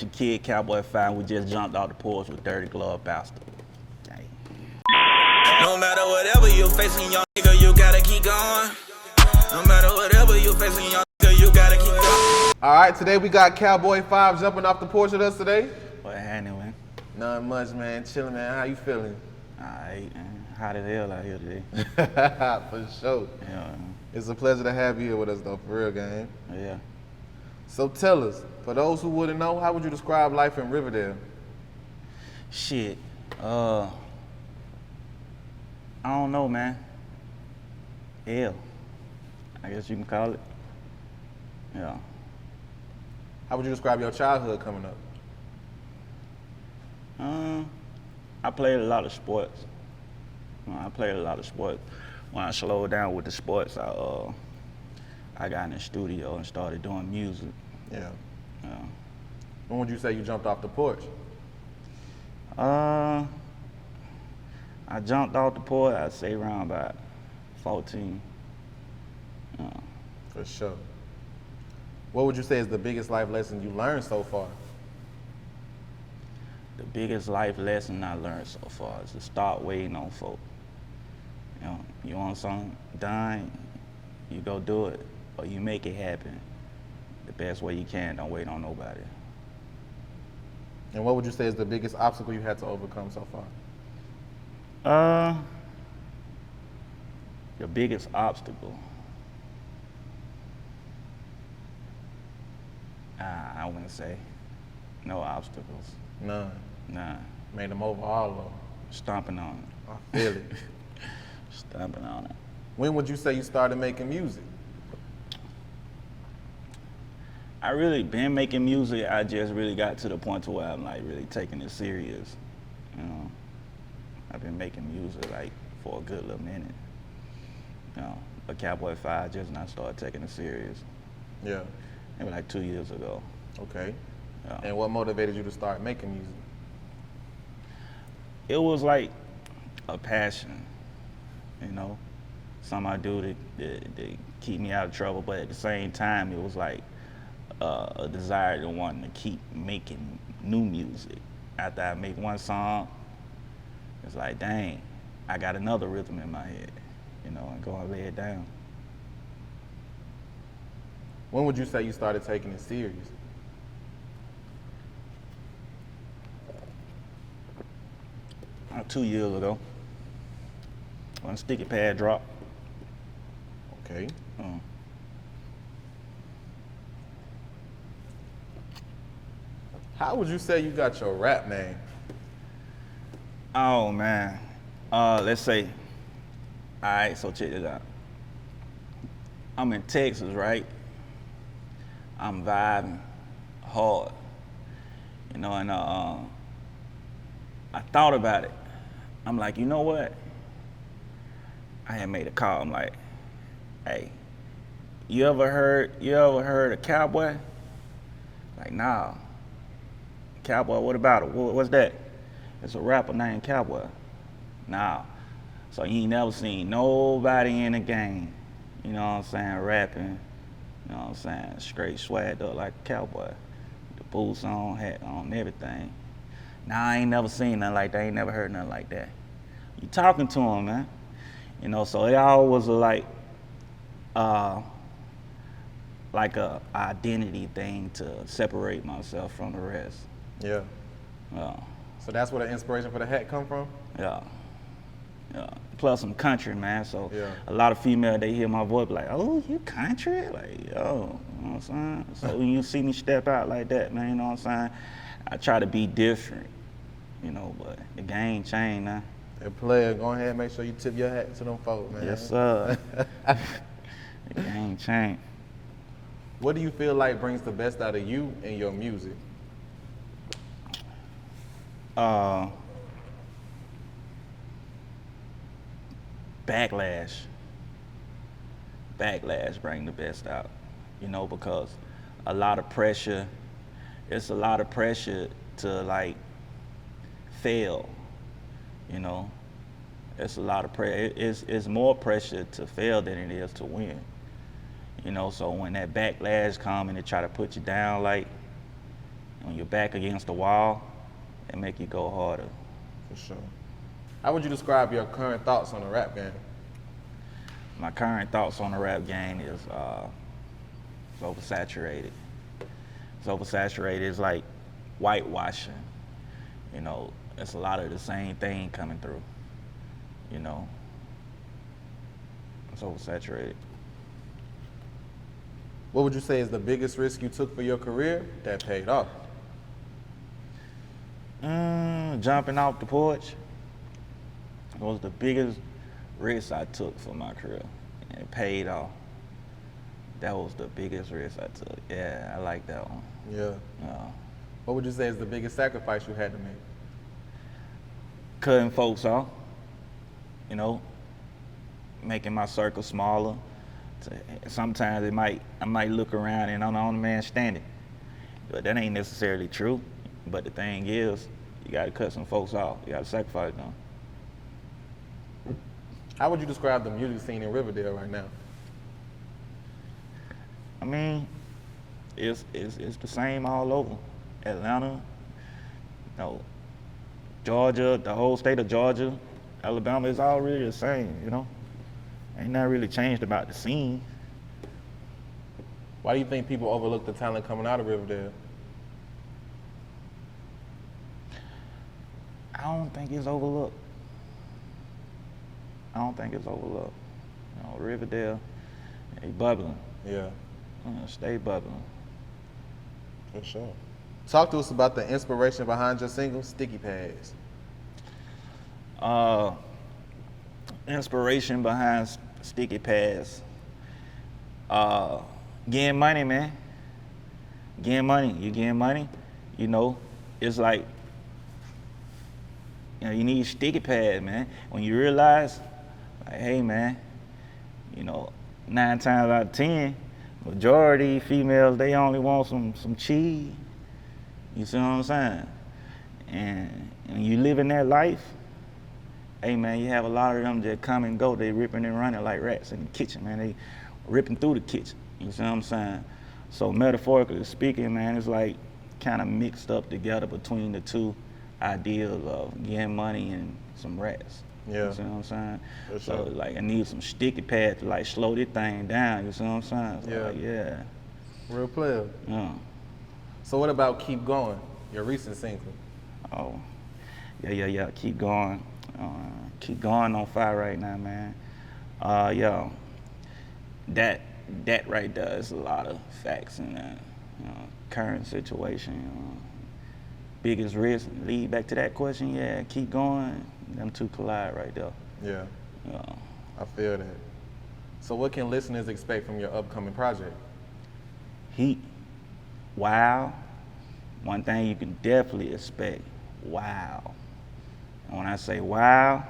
it's your kid, Cowboy5. We just jumped off the porch with Dirty Glove Bastard. Dang. No matter whatever you're facing, young nigga, you gotta keep going. No matter whatever you're facing, young nigga, you gotta keep going. All right, today we got Cowboy5 jumping off the porch with us today. What happening, man? Not much, man. Chilling, man. How you feeling? Alright, man. Hot as hell out here today. For sure. Yeah, man. It's a pleasure to have you here with us, though, for real, gang. Yeah. So tell us, for those who wouldn't know, how would you describe life in Riverdale? Shit. I don't know, man. Hell. I guess you can call it. Yeah. How would you describe your childhood coming up? I played a lot of sports. When I slowed down with the sports, I got in the studio and started doing music. Yeah. Yeah. When would you say you jumped off the porch? I jumped off the porch, I'd say around about 14. For sure. What would you say is the biggest life lesson you learned so far? The biggest life lesson I learned so far is to start waiting on folk. You want something done, you go do it, or you make it happen the best way you can. Don't wait on nobody. And what would you say is the biggest obstacle you had to overcome so far? The biggest obstacle. I wouldn't say no obstacles. None. Nah. Made them over all of them. Stomping on it. I feel it. Stomping on it. When would you say you started making music? I really been making music. I just really got to the point to where I'm like really taking it serious. You know, I've been making music like for a good little minute. You know, but Cowboy5 just not started taking it serious. Yeah. Maybe like 2 years ago. Okay. Yeah. And what motivated you to start making music? It was like a passion, you know, something I do to keep me out of trouble, but at the same time, it was like a desire to want to keep making new music. After I make one song, it's like, dang, I got another rhythm in my head, you know, and go and lay it down. When would you say you started taking it serious? About 2 years ago, when Stickypads dropped. Okay. How would you say you got your rap name? Oh man, let's say, all right, so check this out. I'm in Texas, right? I'm vibing hard, you know, and I thought about it. I'm like, you know what? I had made a call. I'm like, hey, you ever heard of Cowboy? Like, nah. Cowboy, what about it? What's that? It's a rapper named Cowboy. Nah. So you ain't never seen nobody in the game, you know what I'm saying, rapping, you know what I'm saying, straight swagged up like a cowboy. The boots on, hat on, everything. Nah, I ain't never seen nothing like that. I ain't never heard nothing like that. You talking to him, man. You know, so it always was like a identity thing to separate myself from the rest. Yeah. Yeah. So that's where the inspiration for the hat come from? Yeah. Yeah. Plus I'm country, man. So yeah. A lot of females, they hear my voice like, oh, you country? Like, yo, you know what I'm saying? So when you see me step out like that, man, you know what I'm saying? I try to be different, you know, but the game changed now. Hey, player, go ahead and make sure you tip your hat to them folks, man. Yes, sir. The game changed. What do you feel like brings the best out of you and your music? Backlash. Backlash bring the best out, you know, because a lot of pressure, it's a lot of pressure to like fail, you know. It's a lot of pressure. It's more pressure to fail than it is to win, you know. So when that backlash come and they try to put you down, like when you're back against the wall, it make you go harder. For sure. How would you describe your current thoughts on the rap game? My current thoughts on the rap game is it's oversaturated. It's oversaturated. It's like whitewashing. You know, it's a lot of the same thing coming through. You know, it's oversaturated. What would you say is the biggest risk you took for your career that paid off? Jumping off the porch was the biggest risk I took for my career, and it paid off. That was the biggest risk I took. Yeah, I like that one. Yeah. What would you say is the biggest sacrifice you had to make? Cutting folks off, you know, making my circle smaller. Sometimes I might look around and I'm the only man standing, but that ain't necessarily true. But the thing is, you got to cut some folks off. You got to sacrifice them. How would you describe the music scene in Riverdale right now? I mean, it's the same all over. Atlanta, you know, Georgia, the whole state of Georgia, Alabama, it's all really the same, you know? Ain't nothing really changed about the scene. Why do you think people overlook the talent coming out of Riverdale? I don't think it's overlooked. I don't think it's overlooked. You know, Riverdale, they bubbling. Yeah. Stay bubbling. For sure. Talk to us about the inspiration behind your single, Stickypads. Inspiration behind Stickypads. Getting money, man. Getting money. You getting money, you know, it's like, you know, you need sticky pads, man. When you realize, like, hey, man, you know, 9 times out of 10, majority females, they only want some cheese. You see what I'm saying? And when you live in that life, hey, man, you have a lot of them that come and go. They ripping and running like rats in the kitchen, man. They ripping through the kitchen. You see what I'm saying? So metaphorically speaking, man, it's like kind of mixed up together between the two ideas of getting money and some rats. Yeah. You see what I'm saying? For So sure. like I need some sticky pads to like slow this thing down. You see what I'm saying? So Yeah. like, yeah. Real player. Yeah. So what about Keep Going, your recent single? Oh, yeah. Keep going. Keep going on fire right now, man. Yo, that right there is a lot of facts in that, you know, current situation. You know. Biggest risk, lead back to that question, yeah, keep going. Them two collide right there. Yeah, You know. I feel that. So what can listeners expect from your upcoming project? Heat. Wow. One thing you can definitely expect, wow. And when I say wow,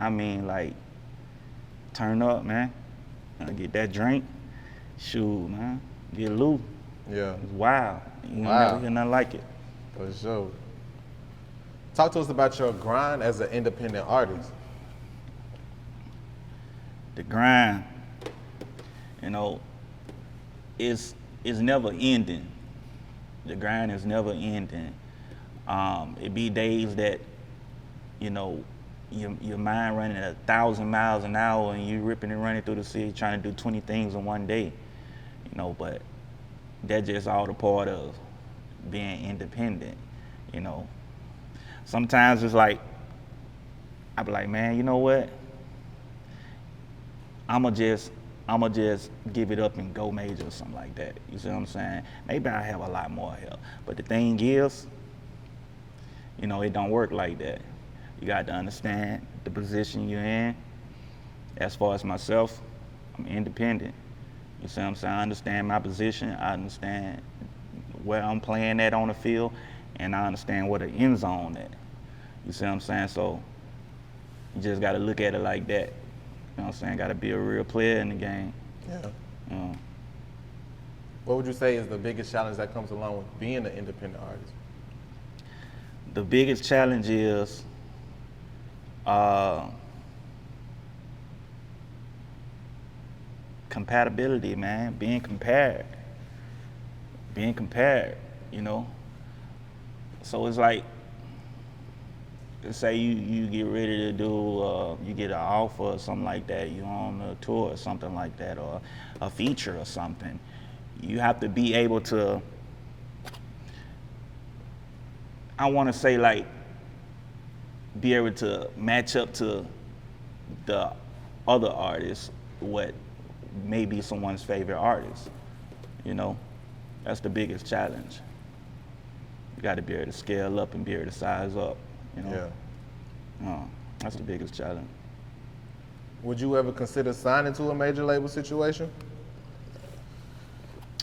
I mean like turn up, man. Get that drink. Shoot, man. Get loose. Yeah, It's wild. You Wow. never hear nothing like it. for sure. Talk to us about your grind as an independent artist. The grind, you know, is never ending. The grind is never ending. It be days that, you know, your mind running at 1,000 miles an hour and you ripping and running through the city trying to do 20 things in one day, you know, but that's just all the part of being independent, you know. Sometimes it's like, I be like, man, you know what? I'ma just give it up and go major or something like that. You see what I'm saying? Maybe I have a lot more help. But the thing is, you know, it don't work like that. You got to understand the position you're in. As far as myself, I'm independent. You see what I'm saying? I understand my position. I understand where I'm playing at on the field, and I understand where the end zone at. You see what I'm saying? So you just got to look at it like that. You know what I'm saying? Got to be a real player in the game. Yeah. You know. What would you say is the biggest challenge that comes along with being an independent artist? The biggest challenge is compatibility, man. Being compared, you know. So it's like, say you get ready to do, you get an offer or something like that, you're on a tour or something like that, or a feature or something. You have to be able to, I want to say like, be able to match up to the other artists, what may be someone's favorite artist. You know, that's the biggest challenge. You got to be able to scale up and be able to size up. You know, that's the biggest challenge. Would you ever consider signing to a major label situation?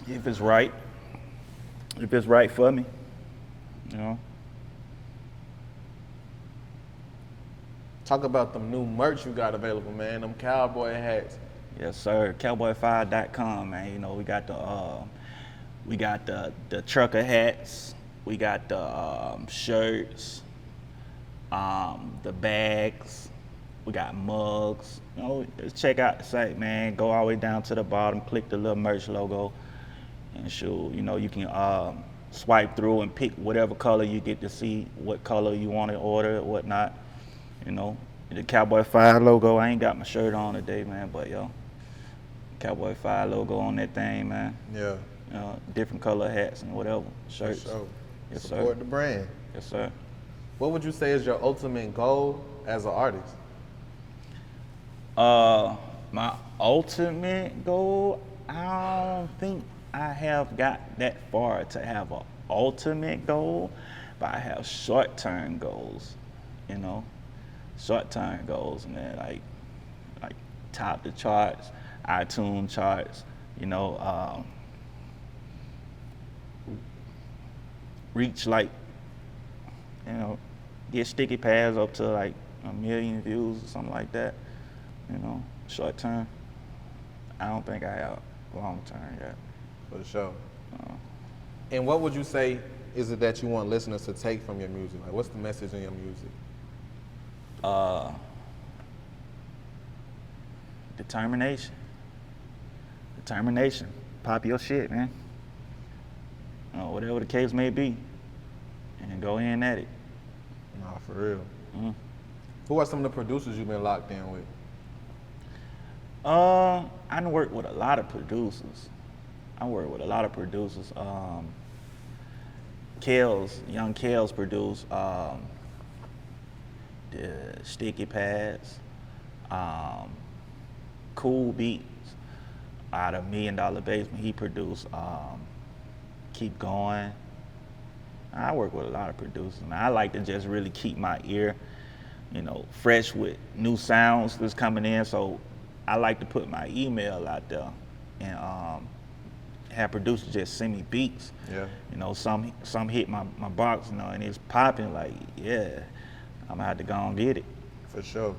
If it's right for me, you know. Talk about them new merch you got available, man. Them cowboy hats. Yes, sir. Cowboy5.com, man. You know, we got the trucker hats, we got the shirts, the bags, we got mugs. You know, just check out the site, man. Go all the way down to the bottom, click the little merch logo, and shoot, you know, you can swipe through and pick whatever color you get to see, what color you want to order, whatnot. You know, the Cowboy5 logo. I ain't got my shirt on today, man, but yo, Cowboy5 logo on that thing, man. Yeah. Different color hats and whatever, shirts. For sure. Yes, Support sir. the brand. Yes, sir. What would you say is your ultimate goal as an artist? My ultimate goal, I don't think I have got that far to have an ultimate goal, but I have short-term goals, you know. Short-term goals, man, like top the charts, iTunes charts, you know, reach like, you know, get Stickypads up to like 1 million views or something like that, you know, short term. I don't think I have long term yet. For sure. And what would you say is it that you want listeners to take from your music? Like, what's the message in your music? Determination. Pop your shit, man. Whatever the case may be, and go in at it. Nah, for real. Mm-hmm. Who are some of the producers you've been locked in with? I done worked with a lot of producers. Young Kels produced the Stickypads, Cool Beats out of $1 Million Basement. He produced Keep Going. I work with a lot of producers, man. I like to just really keep my ear, you know, fresh with new sounds that's coming in. So I like to put my email out there and have producers just send me beats. Yeah. You know, some hit my box, you know, and it's popping. Like, yeah, I'm gonna have to go and get it. For sure.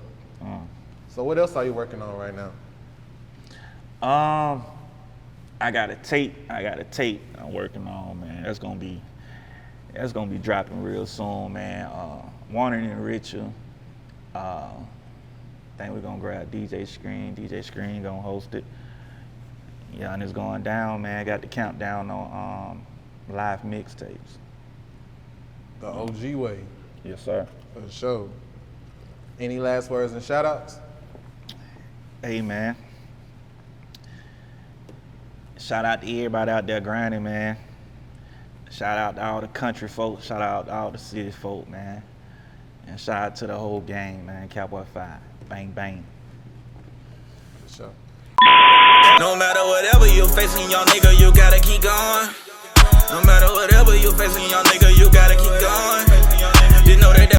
So what else are you working on right now? I got a tape I'm working on, man. That's gonna be dropping real soon, man. Warner and Richard. Think we're gonna grab DJ Screen. DJ Screen gonna host it. Yeah, and it's going down, man. Got the countdown on live mixtapes. The OG way. Yes, sir. For sure. Any last words and shout outs? Hey, man. Shout out to everybody out there grinding, man. Shout out to all the country folks. Shout out to all the city folk, man. And shout out to the whole gang, man. Cowboy5. Bang, bang. For sure. No matter whatever you facing, young nigga, you gotta keep going. No matter whatever you facing, young nigga, you gotta keep